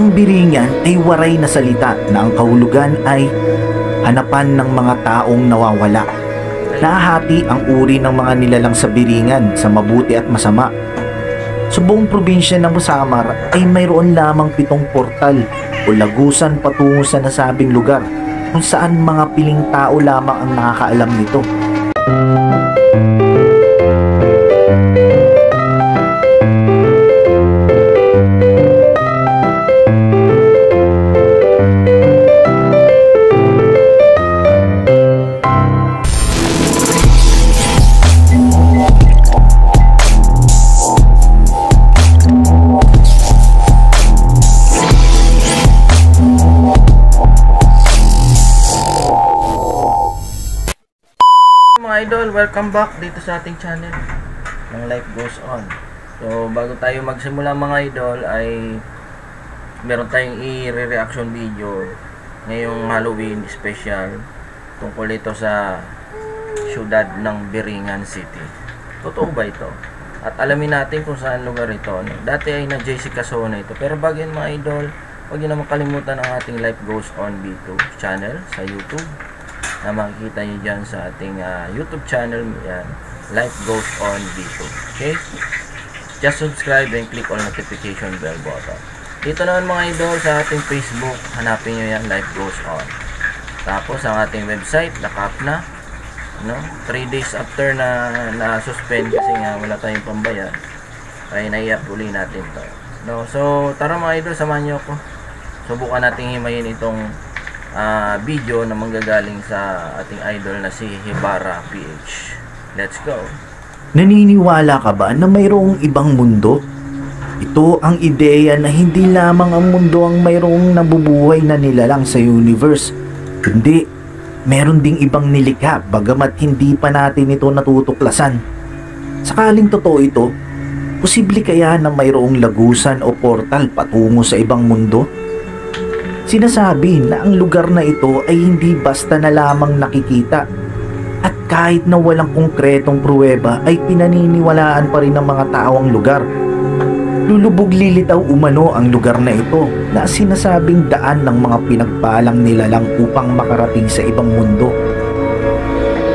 Ang Biringan ay waray na salita na ang kahulugan ay hanapan ng mga taong nawawala. Nahati ang uri ng mga nilalang sa Biringan sa mabuti at masama. Sa buong probinsya ng Samar ay mayroon lamang 7 portal o lagusan patungo sa nasabing lugar kung saan mga piling tao lamang ang nakakaalam nito. Mga idol, welcome back dito sa ating channel ng Life Goes On. So bago tayo magsimula mga idol ay meron tayong i-reaction video ngayong Halloween special tungkol ito sa syudad ng Biringan City. Totoo ba ito? At alamin natin kung saan lugar ito. Dati ay na JC Casona ito, pero bago yun mga idol, huwag nyo naman kalimutan ang ating Life Goes On B2 channel sa YouTube na makikita nyo dyan sa ating YouTube channel. Yan, Life Goes On B2. Okay? Just subscribe and click on notification bell button. Dito naman mga idol sa ating Facebook, hanapin nyo yan, Life Goes On. Tapos ang ating website, nakap na. No? 3 days after na suspend kasi nga wala tayong pambayad, ay nai-up uli natin to. No? So tara mga idol, samahan nyo ako. Subukan natin himayin itong video na manggagaling sa ating idol na si Hibara PH. Let's go! Naniniwala ka ba na mayroong ibang mundo? Ito ang ideya na hindi lamang ang mundo ang mayroong nabubuhay na nilalang sa universe, kundi meron ding ibang nilikha bagamat hindi pa natin ito natutuklasan. Sakaling totoo ito, posible kaya na mayroong lagusan o portal patungo sa ibang mundo? Sinasabi na ang lugar na ito ay hindi basta na lamang nakikita at kahit na walang konkretong pruweba ay pinaniniwalaan pa rin ng mga tao ang lugar. Lulubog lilitaw umano ang lugar na ito na sinasabing daan ng mga pinagpalang nilalang upang makarating sa ibang mundo.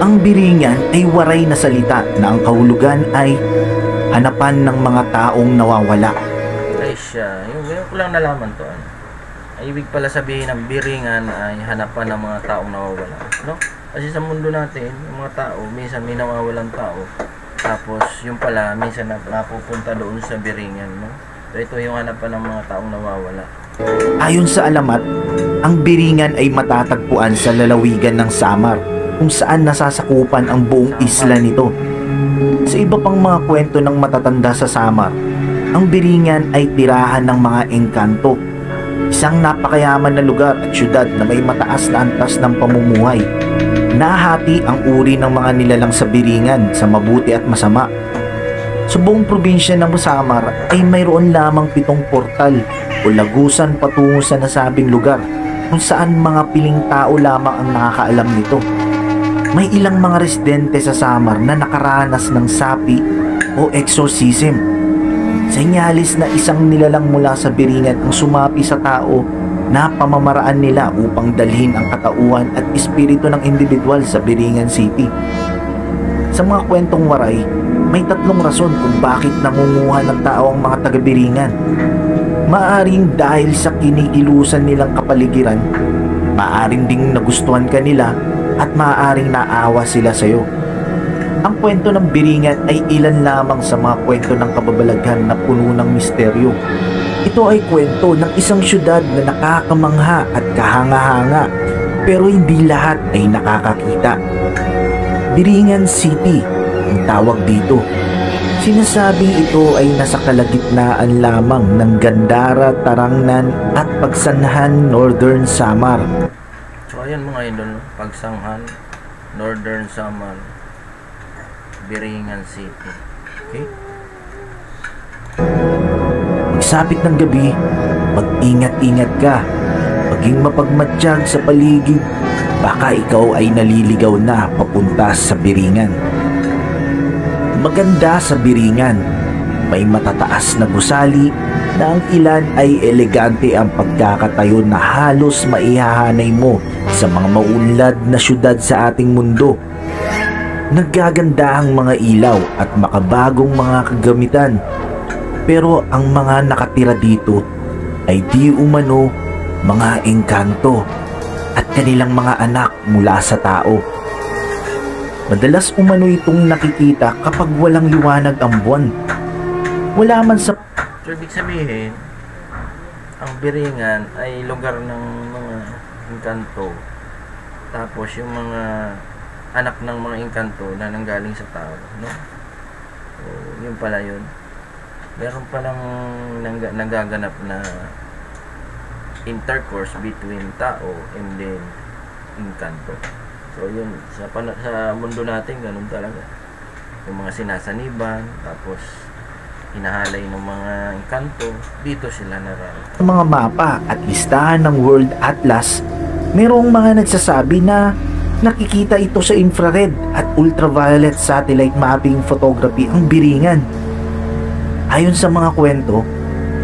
Ang Biringan ay waray na salita na ang kahulugan ay hanapan ng mga taong nawawala. Ay siya, yung ko lang nalaman to. Ay ibig pala sabihin ng Biringan ay hanapan ng mga taong nawawala, no? Kasi sa mundo natin, yung mga tao, minsan may nawawalang tao. Tapos yung pala minsan napupunta doon sa Biringan, no? So ito yung hanapan ng mga taong nawawala. Ayon sa alamat, ang Biringan ay matatagpuan sa lalawigan ng Samar, kung saan nasasakupan ang buong isla nito. Sa iba pang mga kwento ng matatanda sa Samar, ang Biringan ay tirahan ng mga engkanto, isang napakayaman na lugar at syudad na may mataas na antas ng pamumuhay. Nahati ang uri ng mga nilalang sa Biringan sa mabuti at masama. Sa buong probinsya ng Samar ay mayroon lamang 7 portal o lagusan patungo sa nasabing lugar kung saan mga piling tao lamang ang nakakaalam nito. May ilang mga residente sa Samar na nakaranas ng sapi o exorcism, senyalis na isang nilalang mula sa Biringan ang sumapi sa tao na pamamaraan nila upang dalhin ang katauhan at espiritu ng individual sa Biringan City. Sa mga kwentong waray, may 3 rason kung bakit nangunguha ng tao ang mga taga-Biringan. Maaring dahil sa kinikilusan nilang kapaligiran, maaring ding nagustuhan ka nila, at maaring naawa sila sa iyo. Ang kwento ng Biringan ay ilan lamang sa mga kwento ng kababalaghan na puno ng misteryo. Ito ay kwento ng isang syudad na nakakamangha at kahanga-hanga, pero hindi lahat ay nakakakita. Biringan City ang tawag dito. Sinasabing ito ay nasa kalagitnaan lamang ng Gandara, Tarangnan at Pagsanhan, Northern Samar. So ayan mga idol, Pagsanhan, Northern Samar, Biringan City. Okay? Magsapit ng gabi, mag-ingat-ingat ka. Maging mapagmatsyag sa paligid, baka ikaw ay naliligaw na papunta sa Biringan. Maganda sa Biringan, may matataas na gusali na ang ilan ay elegante ang pagkakatayo na halos maihahanay mo sa mga maunlad na syudad sa ating mundo. Naggaganda ang mga ilaw at makabagong mga kagamitan, pero ang mga nakatira dito ay di umano mga engkanto at kanilang mga anak mula sa tao. Madalas umano itong nakikita kapag walang liwanag ang buwan. Wala man sa... So, ibig sabihin, ang Biringan ay lugar ng mga engkanto. Tapos, yung mga anak ng mga engkanto na nanggaling sa tao, no? So, yun pala yun. Meron palang nagaganap na intercourse between tao and then engkanto. So, yun, sa mundo natin, ganun talaga. Yung mga sinasaniban, tapos hinahalay ng mga engkanto, dito sila nararating. Mga mapa at listahan ng World Atlas, merong mga nagsasabi na nakikita ito sa infrared at ultraviolet satellite mapping photography ang Biringan. Ayon sa mga kwento,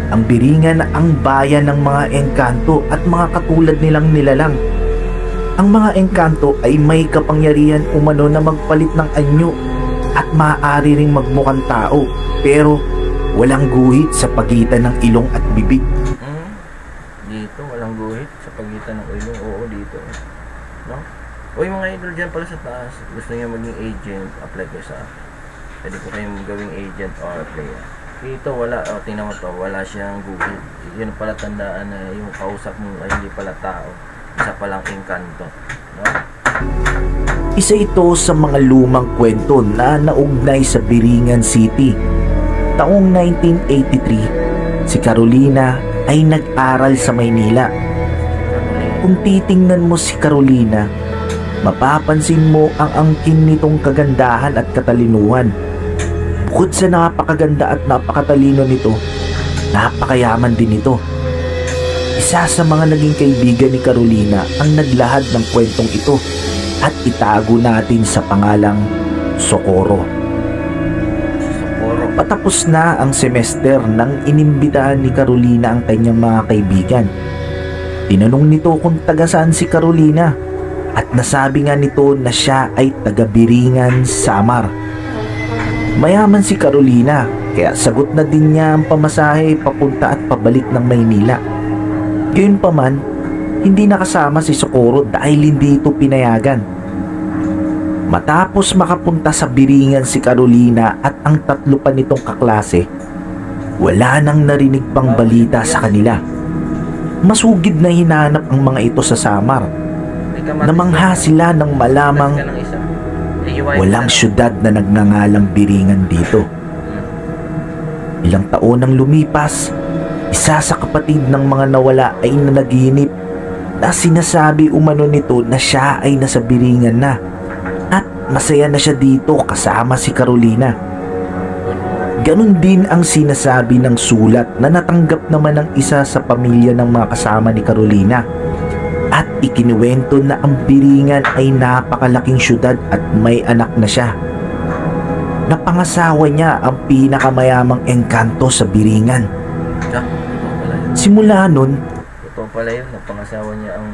ang Biringan ang bayan ng mga engkanto at mga katulad nilang nilalang. Ang mga engkanto ay may kapangyarihan umano na magpalit ng anyo at maaari ring magmukhang tao, pero walang guhit sa pagitan ng ilong at bibig. Dito, walang guhit sa pagitan ng ilong. Oo, dito. No? O yung mga idol dyan pala sa taas, gusto niyo maging agent, apply kayo sa akin. Pwede ko kayong gawing agent or player. Dito, wala. O, tingnan mo to, wala siyang guhit. Yun pala tandaan na yung kausap mo ay hindi pala tao. Isa palang engkanto. No? Isa ito sa mga lumang kwento na naugnay sa Biringan City. Taong 1983, si Carolina ay nag-aral sa Maynila. Kung titingnan mo si Carolina, mapapansin mo ang angkin nitong kagandahan at katalinuhan. Bukod sa napakaganda at napakatalino nito, napakayaman din ito. Isa sa mga naging kaibigan ni Carolina ang naglahad ng kwentong ito at itago natin sa pangalang Socorro. Patapos na ang semester nang inimbitahan ni Carolina ang kanyang mga kaibigan. Tinanong nito kung taga saan si Carolina at nasabi nga nito na siya ay taga Biringan, Samar. Mayaman si Carolina kaya sagot na din niya ang pamasahe papunta at pabalik ng Maynila. Gayunpaman, hindi nakasama si Socorro dahil hindi ito pinayagan. Matapos makapunta sa Biringan si Carolina at ang tatlo pa nitong kaklase, wala nang narinig pang balita sa kanila. Masugid na hinanap ang mga ito sa Samar. Namangha sila nang malamang walang syudad na nagngangalang Biringan dito. Ilang taon nang lumipas, isa sa kapatid ng mga nawala ay nanaginip na sinasabi umano nito na siya ay nasa Biringan na. Masaya na siya dito kasama si Carolina. Ganon din ang sinasabi ng sulat na natanggap naman ng isa sa pamilya ng mga kasama ni Carolina. At ikinuwento na ang Biringan ay napakalaking syudad at may anak na siya. Napangasawa niya ang pinakamayamang engkanto sa Biringan. Simula nun, totoo pala yun, napangasawa niya ang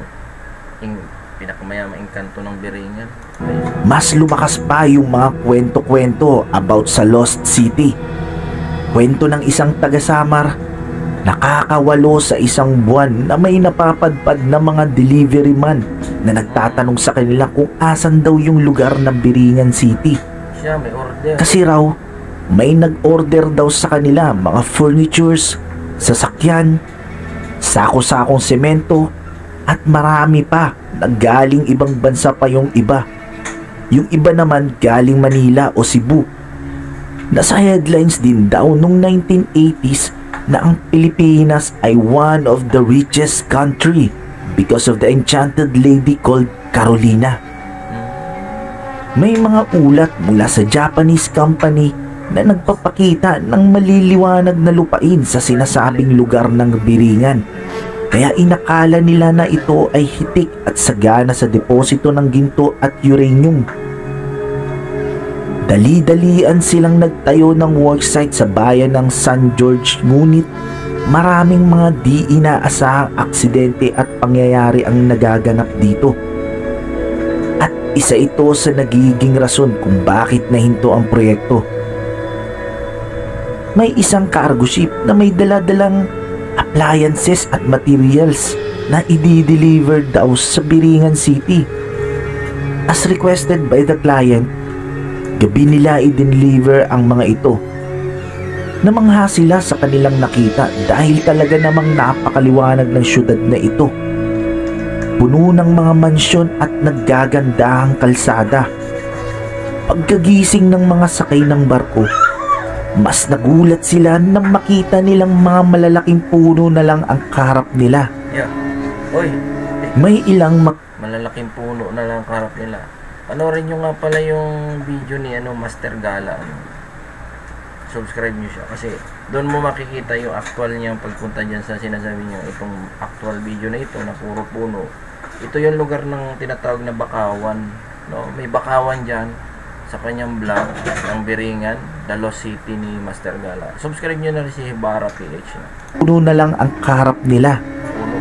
pinakamayamang engkanto ng Biringan. Mas lumakas pa yung mga kwento-kwento about sa Lost City. Kwento ng isang taga-Samar, nakakawalo sa isang buwan na may napapadpad na mga delivery man na nagtatanong sa kanila kung asan daw yung lugar ng Biringan City. Siya may order. Kasi raw, may nag-order daw sa kanila mga furnitures, sasakyan, sako-sakong semento, at marami pa na galing ibang bansa pa yung iba. Yung iba naman galing Manila o Cebu. Nasa headlines din daw nung 1980s na ang Pilipinas ay one of the richest country because of the enchanted lady called Carolina. May mga ulat mula sa Japanese company na nagpapakita ng maliliwanag na lupain sa sinasabing lugar ng Biringan. Kaya inakala nila na ito ay hitik at sagana sa deposito ng ginto at uranium. Dali-dalian silang nagtayo ng worksite sa bayan ng San George, ngunit maraming mga di inaasahang aksidente at pangyayari ang nagaganap dito. At isa ito sa nagiging rason kung bakit nahinto ang proyekto. May isang cargo ship na may dala-dalang appliances at materials na i-deliver daw sa Biringan City. As requested by the client, gabi nila i-deliver ang mga ito. Namangha sila sa kanilang nakita dahil talaga namang napakaliwanag ng syudad na ito. Puno ng mga mansyon at naggagandahang kalsada. Pagkagising ng mga sakay ng barko, mas nagulat sila nang makita nilang mga malalaking puno na lang ang kaharap nila. Yeah. Oy, May ilang malalaking puno na lang kaharap nila. Panoorin nyo nga pala yung video ni Master Gala. Subscribe nyo siya kasi doon mo makikita yung actual niyang pagpunta dyan sa sinasabi niyo. Itong actual video na ito na puro puno. Ito yung lugar ng tinatawag na Bakawan. No? May Bakawan dyan sa kanyang vlog ng Biringan, The Lost City ni Master Gala. Subscribe nyo na rin si Hibara PH na. puno na lang ang kaharap nila. Puno.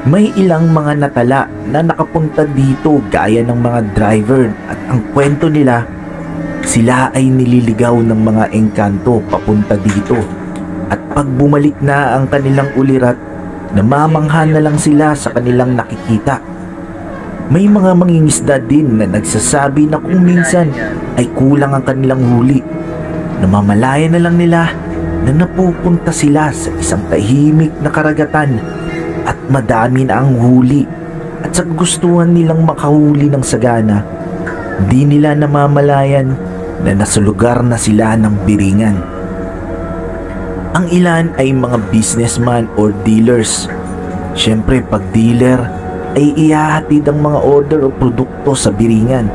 May ilang mga natala na nakapunta dito gaya ng mga driver at ang kwento nila, sila ay nililigaw ng mga engkanto papunta dito. At pag bumalik na ang kanilang ulirat, namamangha na lang sila sa kanilang nakikita. May mga mangingisda din na nagsasabi na kung minsan ay kulang ang kanilang huli. Namamalaya na lang nila na napupunta sila sa isang tahimik na karagatan at madami na ang huli, at sa gustuhan nilang makahuli ng sagana, di nila namamalayan na nasa lugar na sila ng Biringan. Ang ilan ay mga businessman or dealers. Siyempre pag dealer ay ihahatid ang mga order o produkto sa Biringan.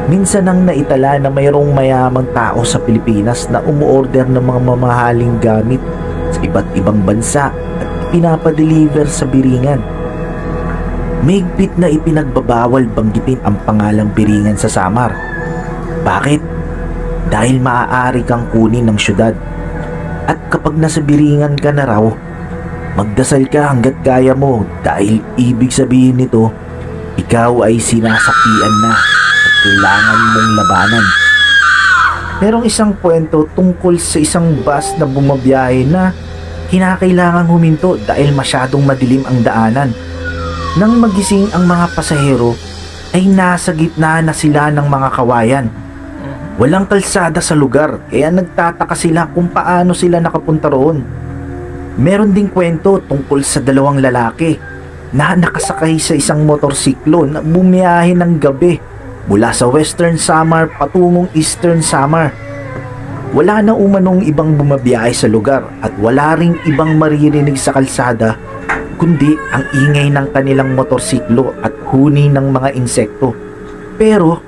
Minsan ang naitala na mayroong mayamang tao sa Pilipinas na umuorder ng mga mamahaling gamit sa iba't ibang bansa at pinapadeliver sa Biringan. Mahigpit na ipinagbabawal banggitin ang pangalang Biringan sa Samar. Bakit? Dahil maaari kang kunin ng syudad. At kapag nasa Biringan ka na raw, magdasal ka hanggat kaya mo dahil ibig sabihin nito, ikaw ay sinasakian na at kailangan mong labanan. Merong isang kwento tungkol sa isang bus na bumabiyahe na kinakailangan huminto dahil masyadong madilim ang daanan. Nang magising ang mga pasahero, ay nasa gitna na sila ng mga kawayan. Walang kalsada sa lugar, kaya nagtataka sila kung paano sila nakapunta roon. Meron ding kwento tungkol sa dalawang lalaki na nakasakay sa isang motorsiklo na bumiyahe ng gabi mula sa Western Samar patungong Eastern Samar. Wala na umanong ibang bumabiyahe sa lugar at wala ring ibang maririnig sa kalsada kundi ang ingay ng kanilang motorsiklo at huni ng mga insekto. Pero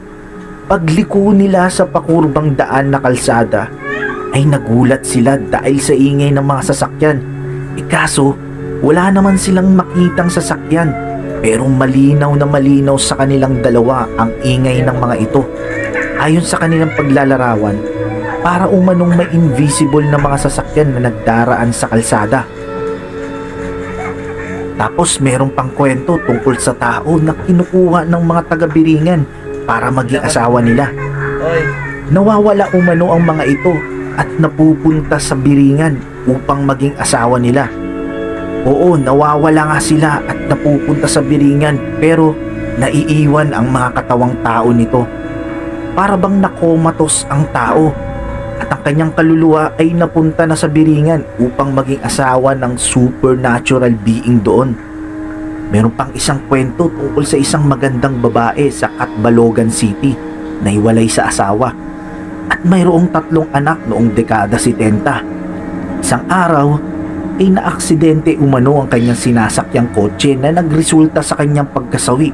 pagliko nila sa pakurbang daan na kalsada ay nagulat sila dahil sa ingay ng mga sasakyan. Kaso wala naman silang makitang sasakyan, pero malinaw na malinaw sa kanilang dalawa ang ingay ng mga ito. Ayon sa kanilang paglalarawan, para umanong may invisible na mga sasakyan na nagdaraan sa kalsada. Tapos merong pang kwento tungkol sa tao na kinukuha ng mga taga-Biringan para maging asawa nila. Nawawala umano ang mga ito at napupunta sa Biringan upang maging asawa nila. Oo, nawawala nga sila at napupunta sa Biringan, pero naiiwan ang mga katawang tao nito. Para bang nakomatos ang tao at ang kanyang kaluluwa ay napunta na sa Biringan upang maging asawa ng supernatural being doon. Meron pang isang kwento tungkol sa isang magandang babae sa Catbalogan City na hiwalay sa asawa at mayroong 3 anak noong dekada 70. Isang araw ay naaksidente umano ang kanyang sinasakyang kotse na nagresulta sa kanyang pagkasawi.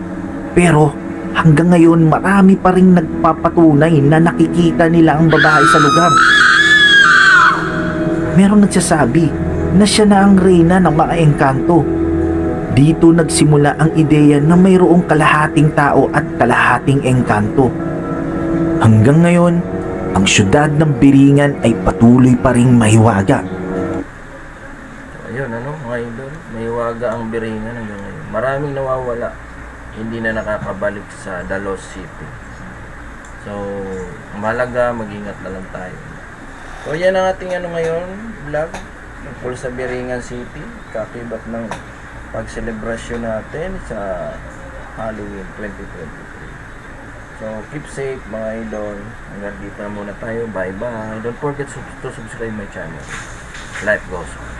Pero hanggang ngayon marami pa ring nagpapatunay na nakikita nila ang babae sa lugar. Merong nagsasabi na siya na ang reyna ng mga engkanto. Dito nagsimula ang ideya na mayroong kalahating tao at kalahating engkanto. Hanggang ngayon, ang syudad ng Biringan ay patuloy pa ring mahiwaga. So, ayun, mga idol, mahiwaga ang Biringan hanggang ngayon. Maraming nawawala, hindi na nakakabalik sa Dalos City. So, mahalaga, mag-ingat na lang tayo. So, yan ang ating ngayon, vlog, tungkol sa Biringan City, kakibat ng pag-celebrasyon natin sa Halloween 2023. So, keep safe mga idol. Hanggang dito na muna tayo. Bye-bye. Don't forget to subscribe my channel. Life goes on.